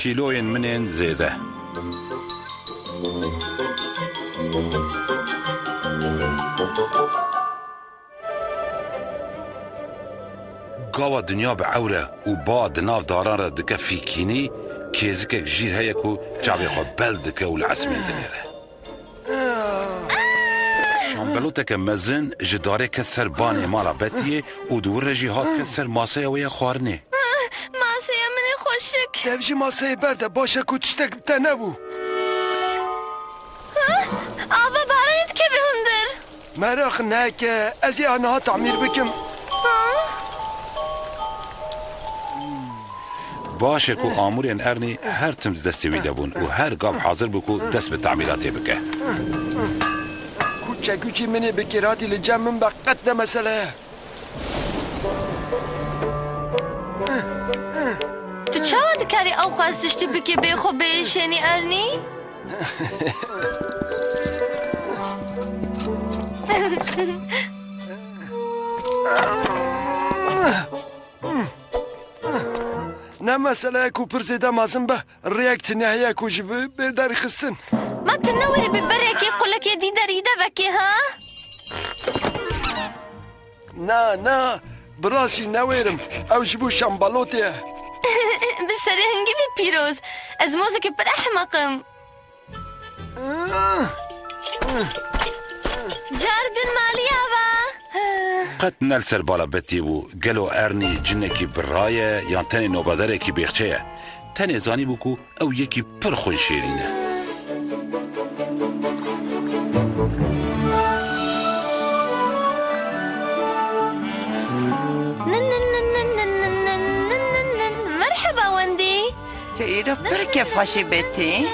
کیلوین منین زیده گاوا دنیا به عوره و با دناف داران را دکه فیکینی کیزکه جیر هیا کو جاوی خود بل دکه و العسمین دنیره شامبلوته که مزن جداره که سر بانی مالا بتیه و دور رجی هات که سر ماسه ویا خوارنه ماسه من خوشک دوشی ماسه برده باشه کو تشتک بده نبو آبا بارایت که بهندر مراخ نه که از آنها تعمیر بکم باشه کو آمورین ارنی هر تمز دستی ویده بون و هر گاف حاضر بکو دست به تعمیراتی بکه کوچی منی بکراتی لجمم بقت مسئله تو چاوا دکاری او خواستشتی بکی بی خوب بیشینی ارنی؟ نه مسئله کو پرزیده مازم به ریاکت نهیه کو جبه برداری خستن ما تنوری ببره که قولک دی دریده بکی ها؟ نه براشی نویرم او جبو شنبالوتیه بسره هنگی بی پیروز از موزک پر احمقم جاردن مالی آوا قد نل سر بالا بتی و گلو ارنی جنه کی برایه یا تنی نوبادره کی بیخچه تنی زانی بکو او یکی پر خون شیرینه مرحبا وندي تيرو بركة فاشي بيتي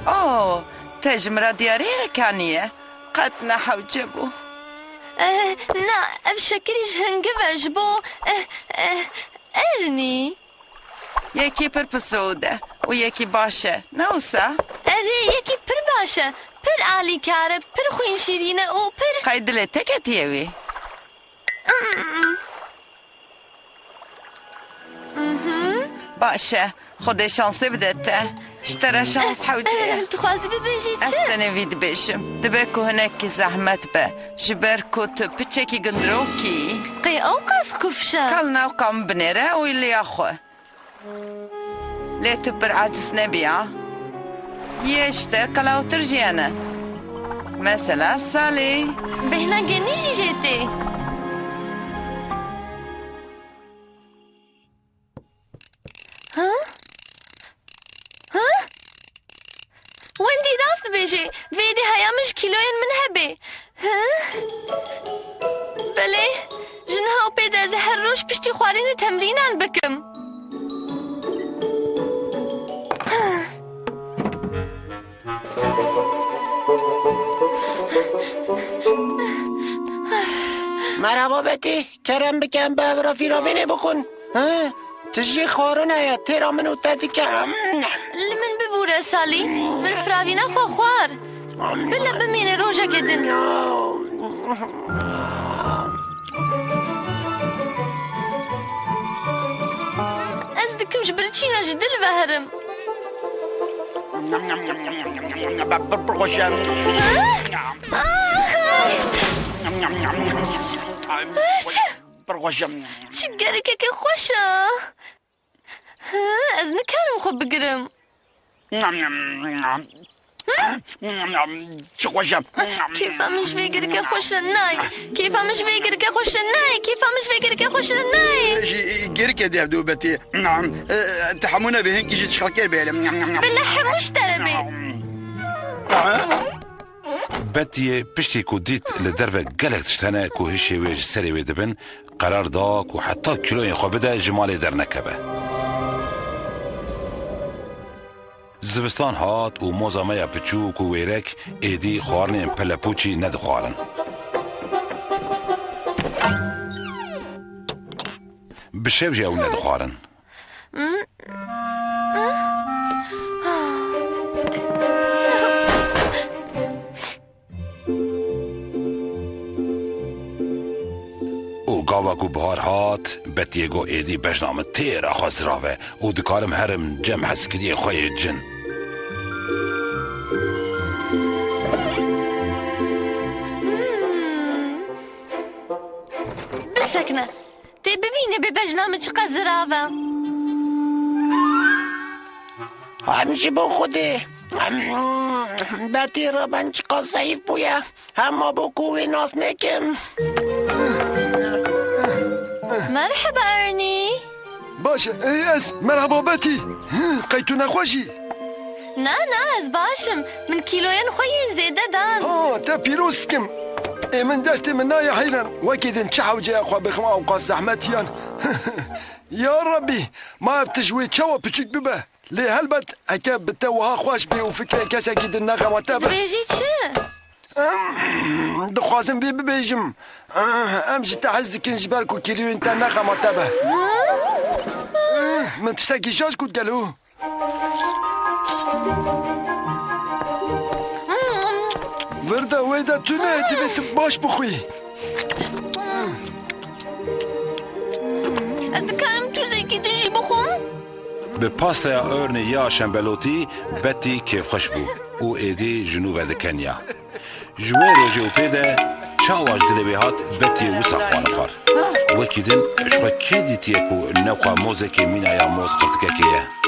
اوه تجمرة دياري ركانية قد نحو جبو نا بشكل جهنجبج بو ارني يكي پر بسودة ويكي باشا نوسا اري يكي پر باشا پر عالي كارب پر خوين شيرينة و پر قيد لتكت يوي باشا خود شانس بدته اشترى شانس حوجه تخوازي ببيجي چه؟ استنى فيد بيشم دبكو هناك زحمت به جبركو تبتشكي قندروكي قي اوقاس كفشة كلنا وقام بنيرة ويلي اخو ليه تبر عاجز نبيع يشتى كلاو ترجيانا مثلا سالي بهنا جنيجي جيتي ها؟ وندي راست بيجي فيدي هيا مش كيلوين من هبي ها؟ بلي جنها وبيدا زهر روش بشتي خوارين تمرين عن بكم مرحبا بتی کرم بکن به رافی بکن تجي خورنا يا ترى منو تاتيكا لمن ببورة سالي من فرابينا خوار بلا بمين روجا كدن أزدكم جبرتشينا جدل بهرم شقارك كي خوشة از نكارم خو بقرم كيفا مش فيقر كي خوش الناي كيفا مش فيقر كي خوش الناي كيفا مش فيقر كي خوش الناي جيرك يا دي دوبتي تحمونا بهن كي جيت شخلكير بيلم بالله مشتربي بتي بشتي كو ديت لدرفة قلق تشتانا كو هشي ويج سري ويدبن قرار داك وحتى كيلوين خو بدا جمالي در نكبه زوستان هات و موزامه پچوک و ویرک ایدی خوارنین پلپوچی ندخوارن بشوجه او ندخوارن قاوا کو بهار هات بتیگو ایدی بجنام تیر آخواز راوه و دکارم هرم جمع حسکری خواه جن بسکنه تی ببینه به بجنام چقدر زراوه همچی با خوده بتی را من چقدر ضعیف بویه اما با کوه ناس نکم مرحبا ارنی باشه از مرحبا بتی قیتو نخوشی نه از باشم من کیلوین خوی زیده دان تا پیروز کم من دست من نای حیلن وكذا نشحو جاي اخوة بخما اوقات زحمتيان يا ربي ما بتجوي تشوا بتشك ببه ليه هلبت هكا بتوها خوش بي وفكرة كاس اكيد النغم وتابه تبيجي تشي دخوازم بي ببيجم امشي تحزك نجبالك وكيليو انت النغم وتابه من تشتاكي جاج كنت قالوا ورده ويدا تونه دبيت باش بخوي دكارم تو زيكي تجي بخوم به پاس ارن یا شنبلوتی بتی کیف خوش بود او ایدی جنوب دکنیا جوه روژه و پیده چاواج دلبی هات بتی وسا خوانه کار وکیدن اشخوا که دیتیه کو نوخوا موزه که مینایا موز قفتکه کیه